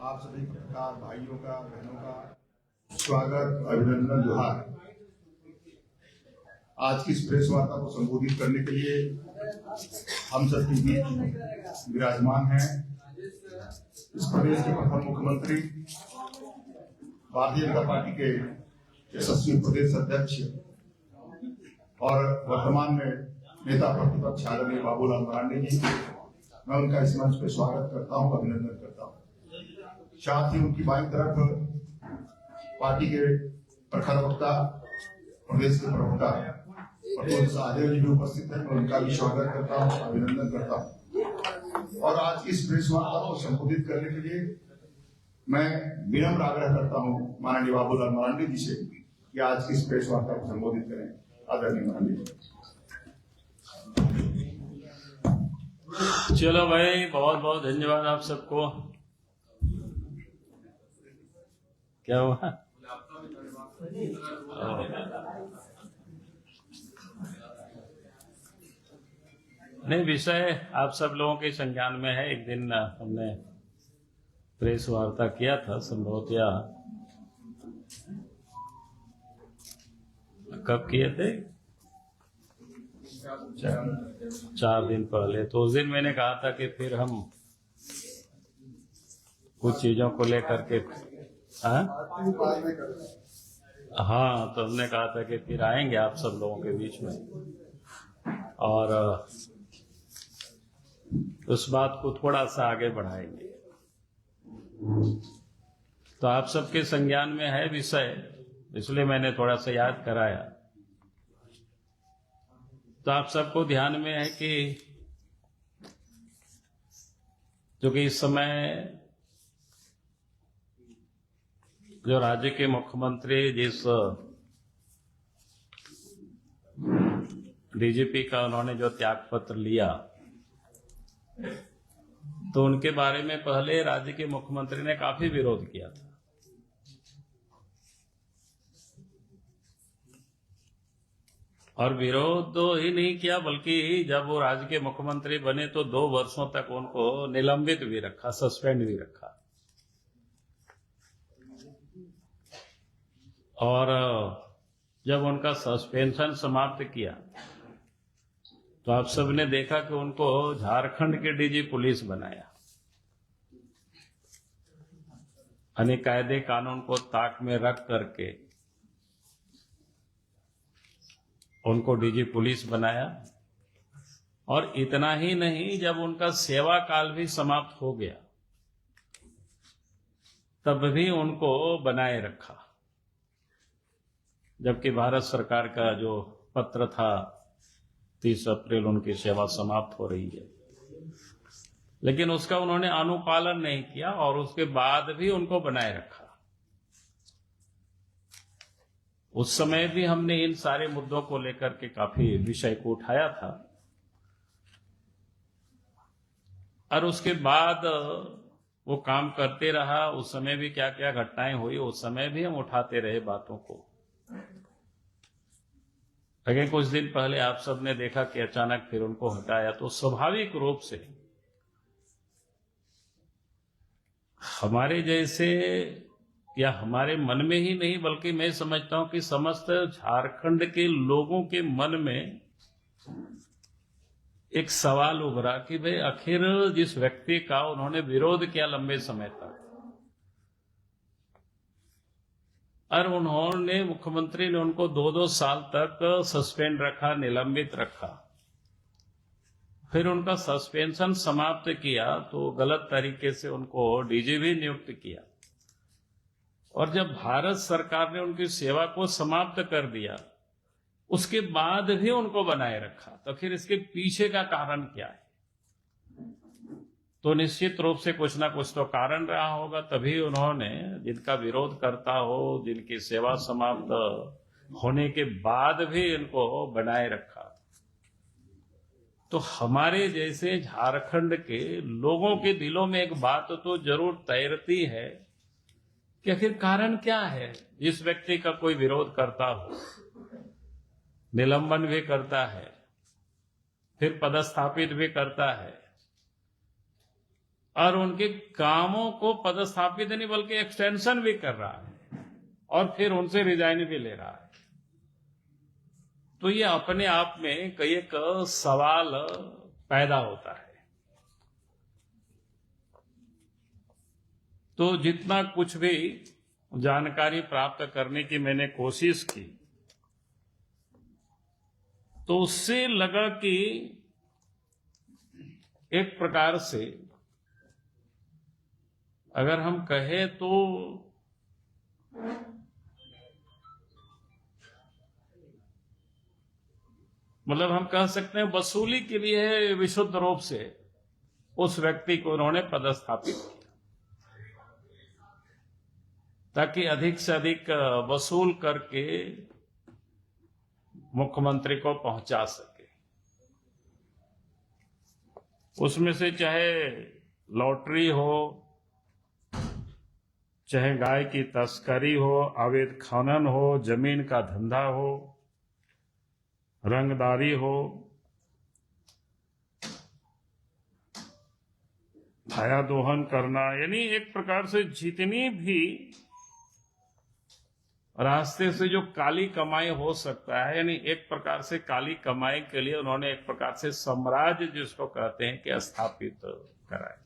आप सभी पत्रकार भाइयों का बहनों का स्वागत, अभिनंदन, जोहार। आज की इस प्रेस वार्ता को संबोधित करने के लिए हम सबके बीच विराजमान हैं इस प्रदेश के प्रथम मुख्यमंत्री, भारतीय जनता पार्टी के यशस्वी प्रदेश अध्यक्ष और वर्तमान में नेता प्रतिपक्ष आदरणीय बाबूलाल मरांडी जी। मैं उनका इस मंच पे स्वागत करता हूं, अभिनंदन करता हूं। साथ ही उनकी बाईं तरफ पार्टी के प्रखर वक्ता, प्रदेश के प्रवक्ता प्रतुल सहदेव जी भी उपस्थित हैं। मैं उनका भी स्वागत करता हूं, अभिनंदन करता हूं। और आज इस प्रेस वार्ता को संबोधित करने के लिए मैं विनम्र आग्रह करता हूं माननीय बाबूलाल मरांडी जी से कि आज की इस प्रेस वार्ता को संबोधित करें। आदरणीय मरांडी जी। चलो भाई, बहुत बहुत धन्यवाद आप सबको। क्या हुआ? नहीं, विषय आप सब लोगों के संज्ञान में है। एक दिन हमने प्रेस वार्ता किया था, संभवतः कब किए थे? 4 दिन पहले। तो उस दिन मैंने कहा था कि फिर हम कुछ चीजों को लेकर के हाँ, तो हमने कहा था कि फिर आएंगे आप सब लोगों के बीच में और उस बात को थोड़ा सा आगे बढ़ाएंगे। तो आप सबके संज्ञान में है विषय, इसलिए मैंने थोड़ा सा याद कराया। तो आप सबको ध्यान में है कि जो कि इस समय जो राज्य के मुख्यमंत्री जिस डीजीपी का उन्होंने जो त्याग पत्र लिया, तो उनके बारे में पहले राज्य के मुख्यमंत्री ने काफी विरोध किया था। और विरोध ही नहीं किया, बल्कि जब वो राज्य के मुख्यमंत्री बने तो 2 वर्षों तक उनको निलंबित भी रखा, सस्पेंड भी रखा। और जब उनका सस्पेंशन समाप्त किया तो आप सबने देखा कि उनको झारखंड के डीजी पुलिस बनाया। अनेक कायदे कानून को ताक में रख करके उनको डीजी पुलिस बनाया। और इतना ही नहीं, जब उनका सेवा काल भी समाप्त हो गया तब भी उनको बनाए रखा, जबकि भारत सरकार का जो पत्र था 30 अप्रैल उनकी सेवा समाप्त हो रही है, लेकिन उसका उन्होंने अनुपालन नहीं किया और उसके बाद भी उनको बनाए रखा। उस समय भी हमने इन सारे मुद्दों को लेकर के काफी विषय को उठाया था और उसके बाद वो काम करते रहा। उस समय भी क्या क्या घटनाएं हुई, उस समय भी हम उठाते रहे बातों को। लेकिन कुछ दिन पहले आप सबने देखा कि अचानक फिर उनको हटाया। तो स्वाभाविक रूप से हमारे जैसे, या हमारे मन में ही नहीं बल्कि मैं समझता हूं कि समस्त झारखंड के लोगों के मन में एक सवाल उभरा कि भाई आखिर जिस व्यक्ति का उन्होंने विरोध किया लंबे समय तक, और उन्होंने, मुख्यमंत्री ने उनको 2-2 साल तक सस्पेंड रखा, निलंबित रखा, फिर उनका सस्पेंशन समाप्त किया तो गलत तरीके से उनको डीजी भी नियुक्त किया, और जब भारत सरकार ने उनकी सेवा को समाप्त कर दिया उसके बाद भी उनको बनाए रखा, तो फिर इसके पीछे का कारण क्या है? तो निश्चित रूप से कुछ ना कुछ तो कारण रहा होगा, तभी उन्होंने, जिनका विरोध करता हो, जिनकी सेवा समाप्त होने के बाद भी इनको बनाए रखा। तो हमारे जैसे झारखंड के लोगों के दिलों में एक बात तो जरूर तैरती है कि आखिर कारण क्या है। जिस व्यक्ति का कोई विरोध करता हो, निलंबन भी करता है, फिर पदस्थापित भी करता है, और उनके कामों को पदस्थापित नहीं बल्कि एक्सटेंशन भी कर रहा है और फिर उनसे रिजाइन भी ले रहा है। तो ये अपने आप में कई एक सवाल पैदा होता है। तो जितना कुछ भी जानकारी प्राप्त करने की मैंने कोशिश की तो उससे लगा कि एक प्रकार से अगर हम कहें तो मतलब हम कह सकते हैं वसूली के लिए विशुद्ध रूप से उस व्यक्ति को उन्होंने पदस्थापित किया ताकि अधिक से अधिक वसूल करके मुख्यमंत्री को पहुंचा सके। उसमें से चाहे लॉटरी हो, चाहे गाय की तस्करी हो, अवैध खनन हो, जमीन का धंधा हो, रंगदारी हो, भाया दोहन करना, यानी एक प्रकार से जितनी भी रास्ते से जो काली कमाई हो सकता है, यानी एक प्रकार से काली कमाई के लिए उन्होंने एक प्रकार से साम्राज्य जिसको कहते हैं कि स्थापित कराए।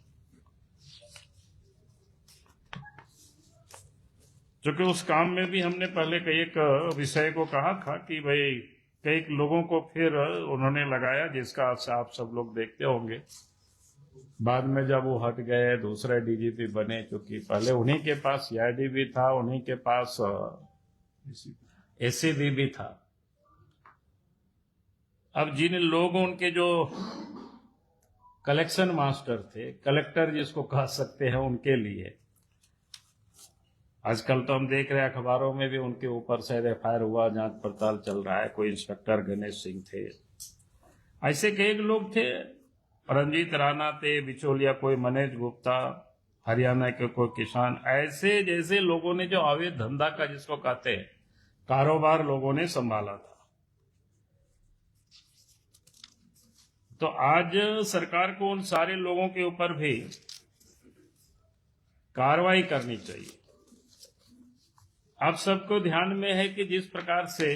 क्योंकि उस काम में भी हमने पहले कई एक विषय को कहा था कि भाई कई लोगों को फिर उन्होंने लगाया जिसका आप सब लोग देखते होंगे। बाद में जब वो हट गए दूसरे डीजीपी बने, क्योंकि पहले उन्हीं के पास सीआईडी भी था, उन्हीं के पास एसीबी भी था। अब जिन लोगों उनके जो कलेक्शन मास्टर थे, कलेक्टर जिसको कह सकते हैं, उनके लिए आजकल तो हम देख रहे हैं अखबारों में भी उनके ऊपर से एफआईआर हुआ, जांच पड़ताल चल रहा है। कोई इंस्पेक्टर गणेश सिंह थे, ऐसे कई लोग थे, रंजीत राणा थे, बिचौलिया कोई मनीष गुप्ता, हरियाणा के कोई किसान, ऐसे जैसे लोगों ने जो अवैध धंधा का जिसको कहते हैं कारोबार लोगों ने संभाला था। तो आज सरकार को उन सारे लोगों के ऊपर भी कार्रवाई करनी चाहिए। आप सबको ध्यान में है कि जिस प्रकार से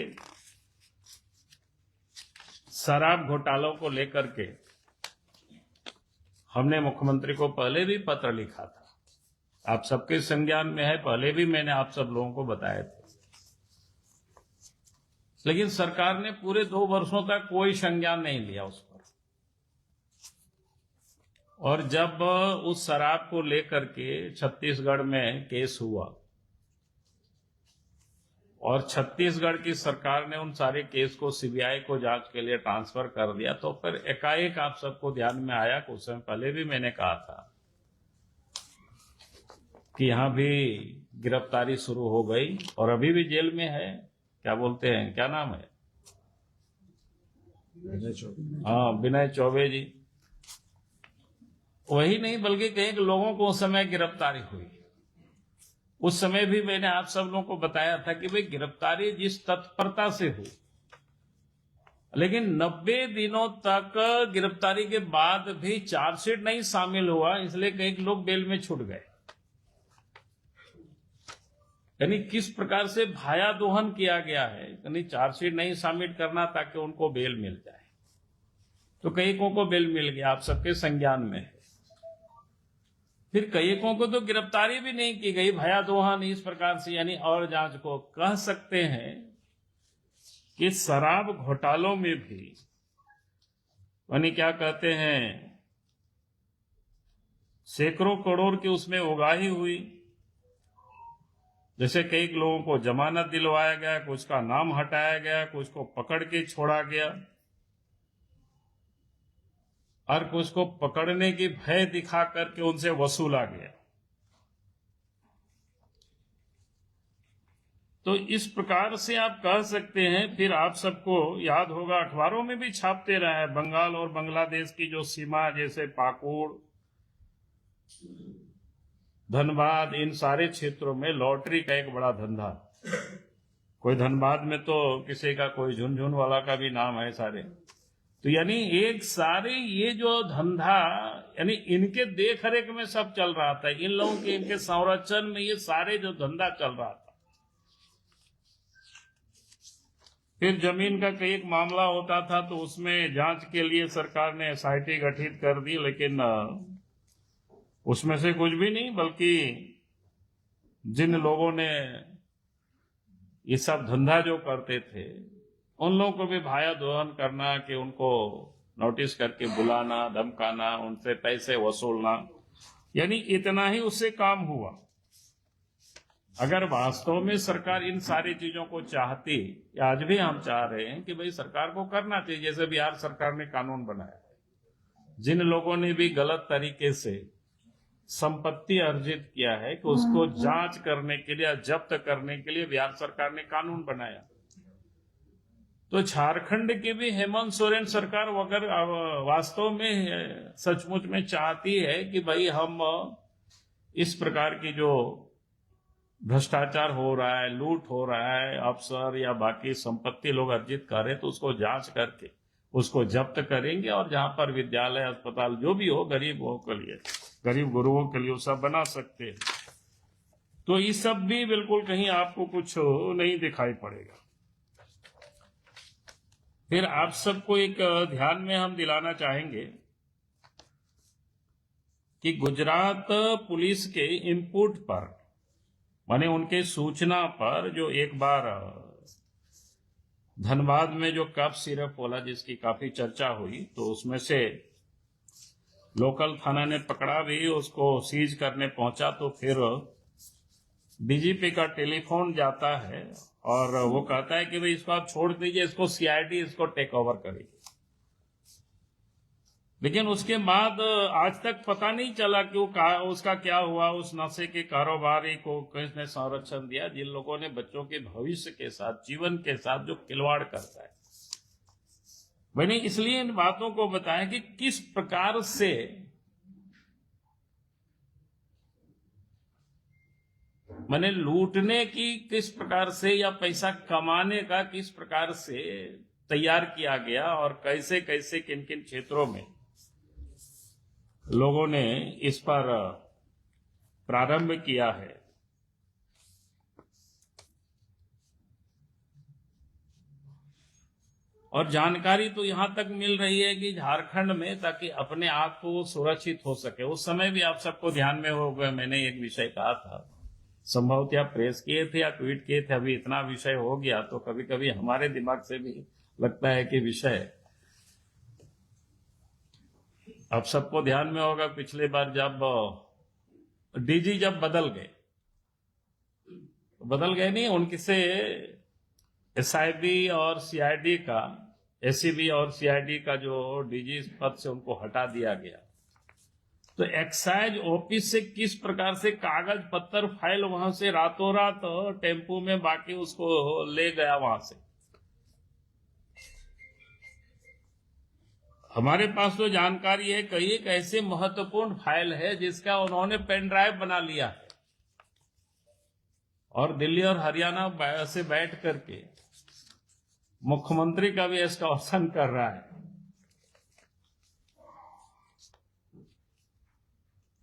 शराब घोटालों को लेकर के हमने मुख्यमंत्री को पहले भी पत्र लिखा था, आप सबके संज्ञान में है, पहले भी मैंने आप सब लोगों को बताया था, लेकिन सरकार ने पूरे 2 वर्षों तक कोई संज्ञान नहीं लिया उस पर। और जब उस शराब को लेकर के छत्तीसगढ़ में केस हुआ और छत्तीसगढ़ की सरकार ने उन सारे केस को सीबीआई को जांच के लिए ट्रांसफर कर दिया, तो फिर एकाएक आप सबको ध्यान में आया, कुछ समय पहले भी मैंने कहा था कि यहां भी गिरफ्तारी शुरू हो गई और अभी भी जेल में है। क्या बोलते हैं, क्या नाम है? हाँ, विनय चौबे जी। वही नहीं बल्कि कई लोगों को उस समय गिरफ्तारी हुई। उस समय भी मैंने आप सब लोगों को बताया था कि भाई गिरफ्तारी जिस तत्परता से हुई, लेकिन 90 दिनों तक गिरफ्तारी के बाद भी चार्जशीट नहीं शामिल हुआ, इसलिए कई लोग बेल में छूट गए। यानी किस प्रकार से भाया दोहन किया गया है, यानी चार्जशीट नहीं शामिल करना ताकि उनको बेल मिल जाए। तो कईकों को बेल मिल गया, आप सबके संज्ञान में है। फिर कईकों को तो गिरफ्तारी भी नहीं की गई, भाया दोहन इस प्रकार से, यानी और जांच को कह सकते हैं कि शराब घोटालों में भी यानी क्या कहते हैं सैकड़ों करोड़ की उसमें उगाही हुई। जैसे कई लोगों को जमानत दिलवाया गया, कुछ का नाम हटाया गया, कुछ को पकड़ के छोड़ा गया और कुछ को पकड़ने की भय दिखा करके उनसे वसूला गया। तो इस प्रकार से आप कह सकते हैं। फिर आप सबको याद होगा, अखबारों में भी छापते रहे हैं, बंगाल और बांग्लादेश की जो सीमा, जैसे पाकुड़, धनबाद, इन सारे क्षेत्रों में लॉटरी का एक बड़ा धंधा। कोई धनबाद में तो किसी का कोई झुनझुन वाला का भी नाम है सारे, तो यानी एक सारे ये जो धंधा यानी इनके देख रेख में सब चल रहा था, इन लोगों के इनके संरक्षण में ये सारे जो धंधा चल रहा था। फिर जमीन का कई एक मामला होता था तो उसमें जांच के लिए सरकार ने एसआईटी गठित कर दी, लेकिन उसमें से कुछ भी नहीं, बल्कि जिन लोगों ने ये सब धंधा जो करते थे उन लोगों को भी भाया दोहन करना, कि उनको नोटिस करके बुलाना, धमकाना, उनसे पैसे वसूलना, यानी इतना ही उससे काम हुआ। अगर वास्तव में सरकार इन सारी चीजों को चाहती, आज भी हम चाह रहे हैं कि भाई सरकार को करना चाहिए, जैसे बिहार सरकार ने कानून बनाया, जिन लोगों ने भी गलत तरीके से संपत्ति अर्जित किया है कि उसको जांच करने के लिए, जब्त करने के लिए बिहार सरकार ने कानून बनाया। तो झारखंड की भी हेमंत सोरेन सरकार अगर वास्तव में सचमुच में चाहती है कि भाई हम इस प्रकार की जो भ्रष्टाचार हो रहा है, लूट हो रहा है, अफसर या बाकी संपत्ति लोग अर्जित कर रहे हैं, तो उसको जांच करके उसको जब्त करेंगे, और जहां पर विद्यालय, अस्पताल जो भी हो गरीबों के लिए, गरीब गुरुओं के लिए, वो सब बना सकते हैं। तो ये सब भी बिल्कुल कहीं आपको कुछ नहीं दिखाई पड़ेगा। फिर आप सबको एक ध्यान में हम दिलाना चाहेंगे कि गुजरात पुलिस के इनपुट पर, माने उनके सूचना पर, जो एक बार धनबाद में जो कफ सिरप बोला जिसकी काफी चर्चा हुई, तो उसमें से लोकल थाना ने पकड़ा भी, उसको सीज करने पहुंचा, तो फिर डीजीपी का टेलीफोन जाता है और वो कहता है कि भाई इसको आप छोड़ दीजिए, इसको सीआईडी इसको टेक ओवर करेगी। लेकिन उसके बाद आज तक पता नहीं चला कि उसका क्या हुआ, उस नशे के कारोबारी को किसने संरक्षण दिया, जिन लोगों ने बच्चों के भविष्य के साथ, जीवन के साथ जो खिलवाड़ करता है। मैंने इसलिए इन बातों को बताया कि किस प्रकार से मैंने लूटने की किस प्रकार से या पैसा कमाने का किस प्रकार से तैयार किया गया, और कैसे कैसे किन किन क्षेत्रों में लोगों ने इस पर प्रारंभ किया है। और जानकारी तो यहां तक मिल रही है कि झारखंड में, ताकि अपने आप को सुरक्षित हो सके। उस समय भी आप सबको ध्यान में होगा, मैंने एक विषय कहा था, संभवतः या प्रेस किए थे या ट्वीट किए थे, अभी इतना विषय हो गया तो कभी कभी हमारे दिमाग से भी लगता है कि विषय, अब सबको ध्यान में होगा, पिछले बार जब डीजी जब बदल गए नहीं, उनके से एसआईबी और सीआईडी का, एसीबी और सीआईडी का जो डीजी पद से उनको हटा दिया गया, तो एक्साइज ऑफिस से किस प्रकार से कागज पत्तर फाइल वहां से रातों रात टेम्पू में बाकी उसको ले गया वहां से। हमारे पास तो जानकारी है, कई एक ऐसे महत्वपूर्ण फाइल है जिसका उन्होंने पेन ड्राइव बना लिया है, और दिल्ली और हरियाणा से बैठ करके मुख्यमंत्री का भी एस्कॉर्शन कर रहा है।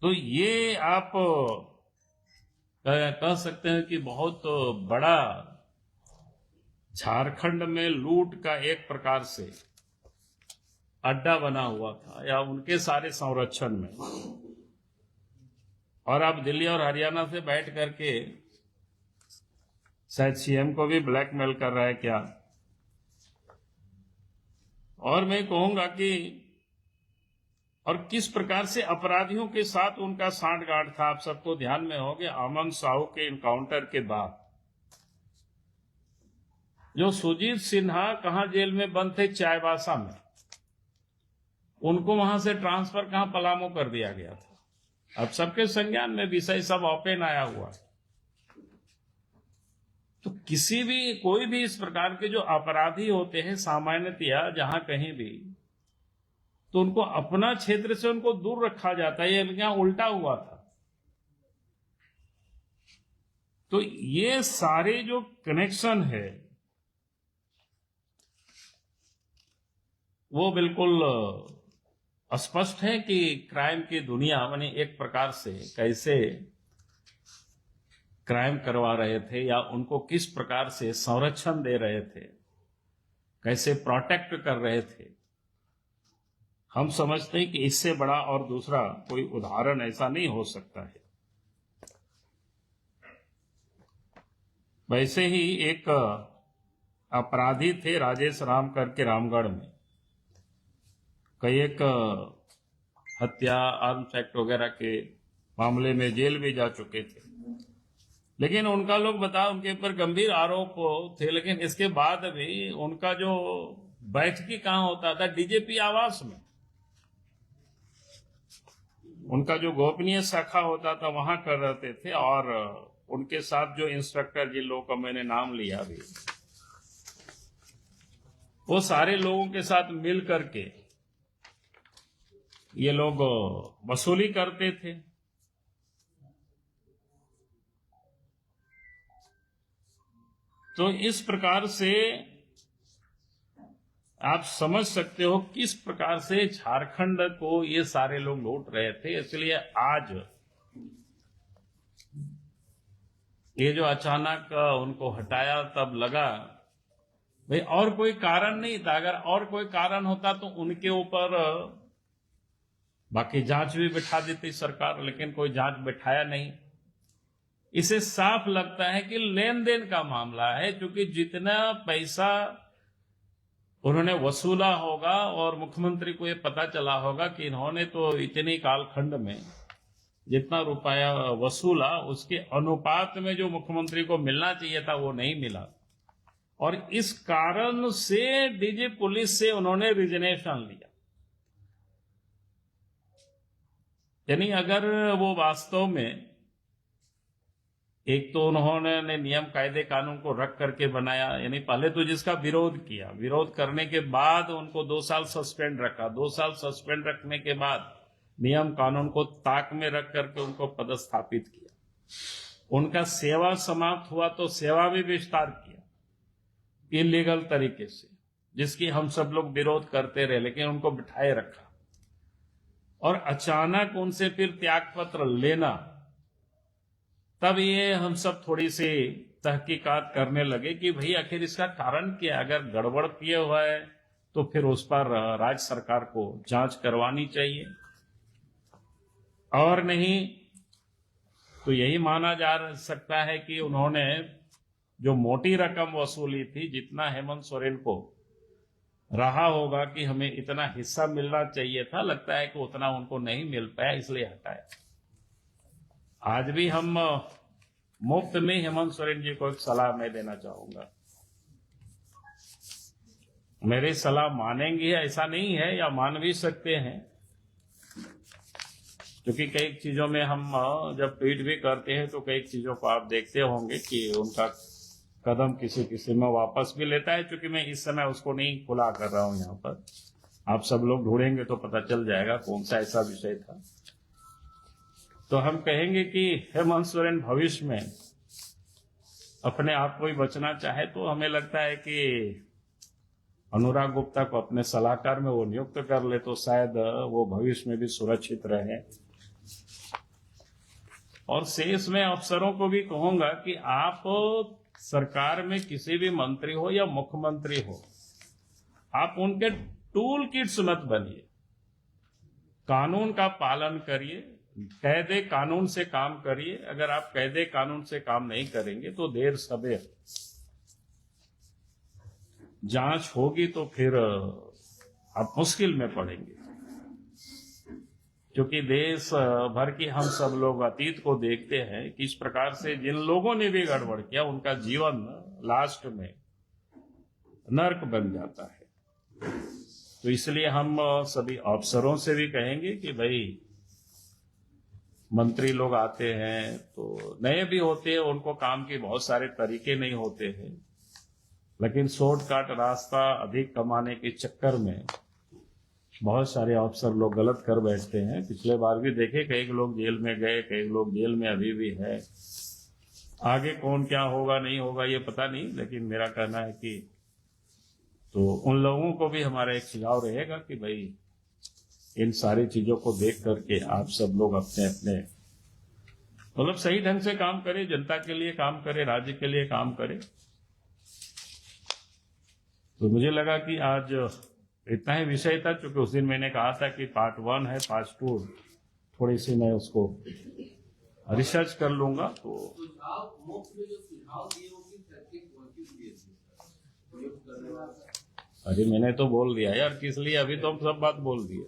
तो ये आप कह सकते हैं कि बहुत बड़ा झारखंड में लूट का एक प्रकार से अड्डा बना हुआ था, या उनके सारे संरक्षण में। और अब दिल्ली और हरियाणा से बैठ करके शायद सीएम को भी ब्लैकमेल कर रहा है क्या। और मैं कहूंगा कि और किस प्रकार से अपराधियों के साथ उनका सांठगांठ था, आप सबको ध्यान में होंगे। अमन साहू के इनकाउंटर के बाद जो सुजीत सिन्हा कहां जेल में बंद थे, चाईबासा में, उनको वहां से ट्रांसफर कहां, पलामू कर दिया गया था। अब सबके संज्ञान में विषय सब ओपन आया हुआ है। तो किसी भी, कोई भी इस प्रकार के जो अपराधी होते हैं सामान्यतया जहां कहीं भी, तो उनको अपना क्षेत्र से उनको दूर रखा जाता है। ये यहां उल्टा हुआ था। तो ये सारे जो कनेक्शन है, वो बिल्कुल स्पष्ट है कि क्राइम की दुनिया माने एक प्रकार से कैसे क्राइम करवा रहे थे या उनको किस प्रकार से संरक्षण दे रहे थे, कैसे प्रोटेक्ट कर रहे थे। हम समझते हैं कि इससे बड़ा और दूसरा कोई उदाहरण ऐसा नहीं हो सकता है। वैसे ही एक अपराधी थे राजेश राम करके रामगढ़ में, कई एक हत्या, आर्म्स एक्ट वगैरह के मामले में जेल भी जा चुके थे, लेकिन उनका लोग उनके ऊपर गंभीर आरोप थे, लेकिन इसके बाद भी उनका जो बैठकी कहाँ होता था, डीजीपी आवास में। उनका जो गोपनीय शाखा होता था वहां कर रहते थे, और उनके साथ जो इंस्ट्रक्टर जिन लोगों का मैंने नाम लिया अभी, वो सारे लोगों के साथ मिल करके ये लोग वसूली करते थे। तो इस प्रकार से आप समझ सकते हो किस प्रकार से झारखंड को ये सारे लोग लूट रहे थे। इसलिए आज ये जो अचानक उनको हटाया, तब लगा भाई और कोई कारण नहीं था। अगर और कोई कारण होता तो उनके ऊपर बाकी जांच भी बिठा देती सरकार, लेकिन कोई जांच बिठाया नहीं। इसे साफ लगता है कि लेन देन का मामला है, क्योंकि जितना पैसा उन्होंने वसूला होगा और मुख्यमंत्री को ये पता चला होगा कि इन्होंने तो इतने कालखंड में जितना रुपया वसूला उसके अनुपात में जो मुख्यमंत्री को मिलना चाहिए था वो नहीं मिला, और इस कारण से डीजी पुलिस से उन्होंने रिजनेशन लिया। यानी अगर वो वास्तव में, एक तो उन्होंने नियम कायदे कानून को रख करके बनाया, यानी पहले तो जिसका विरोध किया, विरोध करने के बाद उनको 2 साल सस्पेंड रखा, 2 साल सस्पेंड रखने के बाद नियम कानून को ताक में रख करके उनको पदस्थापित किया। उनका सेवा समाप्त हुआ तो सेवा भी विस्तार किया इलीगल तरीके से, जिसकी हम सब लोग विरोध करते रहे, लेकिन उनको बिठाए रखा। और अचानक उनसे फिर त्याग पत्र लेना, तब ये हम सब थोड़ी सी तहकीकात करने लगे कि भाई आखिर इसका कारण क्या है। अगर गड़बड़ किए हुआ है तो फिर उस पर राज्य सरकार को जांच करवानी चाहिए, और नहीं तो यही माना जा सकता है कि उन्होंने जो मोटी रकम वसूली थी, जितना हेमंत सोरेन को रहा होगा कि हमें इतना हिस्सा मिलना चाहिए था, लगता है कि उतना उनको नहीं मिल पाया, इसलिए हटाया। आज भी हम मुफ्त में हेमंत सोरेन जी को एक सलाह मैं देना चाहूंगा। मेरी सलाह मानेंगे ऐसा नहीं है, या मान भी सकते हैं, क्योंकि कई चीजों में हम जब ट्वीट भी करते हैं तो कई चीजों को आप देखते होंगे कि उनका कदम किसी किसी में वापस भी लेता है। क्योंकि मैं इस समय उसको नहीं खुला कर रहा हूं यहाँ पर, आप सब लोग ढूंढेंगे तो पता चल जाएगा कौन सा ऐसा विषय था। तो हम कहेंगे कि हेमंत सोरेन भविष्य में अपने आप को ही बचना चाहे तो हमें लगता है कि अनुराग गुप्ता को अपने सलाहकार में वो नियुक्त कर ले तो शायद वो भविष्य में भी सुरक्षित रहे। और शेष में अफसरों को भी कहूंगा कि आप सरकार में किसी भी मंत्री हो या मुख्यमंत्री हो, आप उनके टूल किट्स मत बनिए। कानून का पालन करिए, कायदे कानून से काम करिए। अगर आप कायदे कानून से काम नहीं करेंगे तो देर सवेर जांच होगी तो फिर आप मुश्किल में पड़ेंगे। क्योंकि देश भर की हम सब लोग अतीत को देखते हैं कि इस प्रकार से जिन लोगों ने भी गड़बड़ किया उनका जीवन लास्ट में नर्क बन जाता है। तो इसलिए हम सभी अफसरों से भी कहेंगे कि भाई मंत्री लोग आते हैं तो नए भी होते हैं, उनको काम के बहुत सारे तरीके नहीं होते हैं, लेकिन शॉर्टकट रास्ता अधिक कमाने के चक्कर में बहुत सारे अफसर लोग गलत कर बैठते हैं। पिछले बार भी देखे, कई लोग जेल में गए, कई लोग जेल में अभी भी है। आगे कौन क्या होगा नहीं होगा ये पता नहीं, लेकिन मेरा कहना है कि तो उन लोगों को भी हमारा एक सुझाव रहेगा कि भाई इन सारी चीजों को देख करके आप सब लोग अपने अपने मतलब सही ढंग से काम करें, जनता के लिए काम करें, राज्य के लिए काम करें। तो मुझे लगा कि आज इतना ही विषय था, क्योंकि उस दिन मैंने कहा था कि पार्ट 1 है, पार्ट 2 थोड़ी सी मैं उसको रिसर्च कर लूंगा। तो अरे मैंने तो बोल दिया यार, किस लिए अभी तो हम सब बात बोल दिए।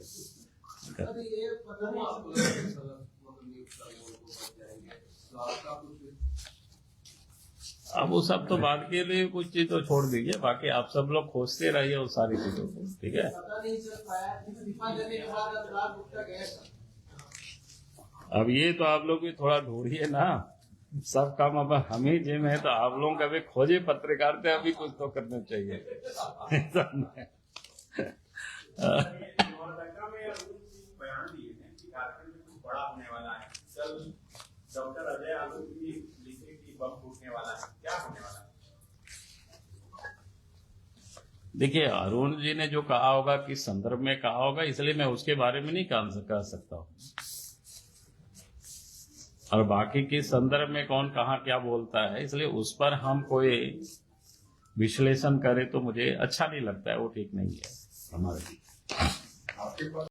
अब वो सब तो बात के लिए कुछ चीज तो छोड़ दीजिए, बाकी आप सब लोग खोजते रहिए उस सारी चीजों को, ठीक है। अब ये तो आप लोग भी थोड़ा ढूंढिए ना, सब काम अब हम ही जिम है, तो आप लोगों का भी खोजे पत्रकारिता, अभी कुछ तो करना चाहिए। डॉक्टर अजय आलोक की लिखे कि बम फूटने वाला है, क्या होने वाला है? देखिए, अरुण जी ने जो कहा होगा, किस संदर्भ में कहा होगा, इसलिए मैं उसके बारे में नहीं कह सकता हूं। और बाकी किस संदर्भ में कौन कहाँ क्या बोलता है, इसलिए उस पर हम कोई विश्लेषण करें तो मुझे अच्छा नहीं लगता है, वो ठीक नहीं है हमारे लिए। आपके पास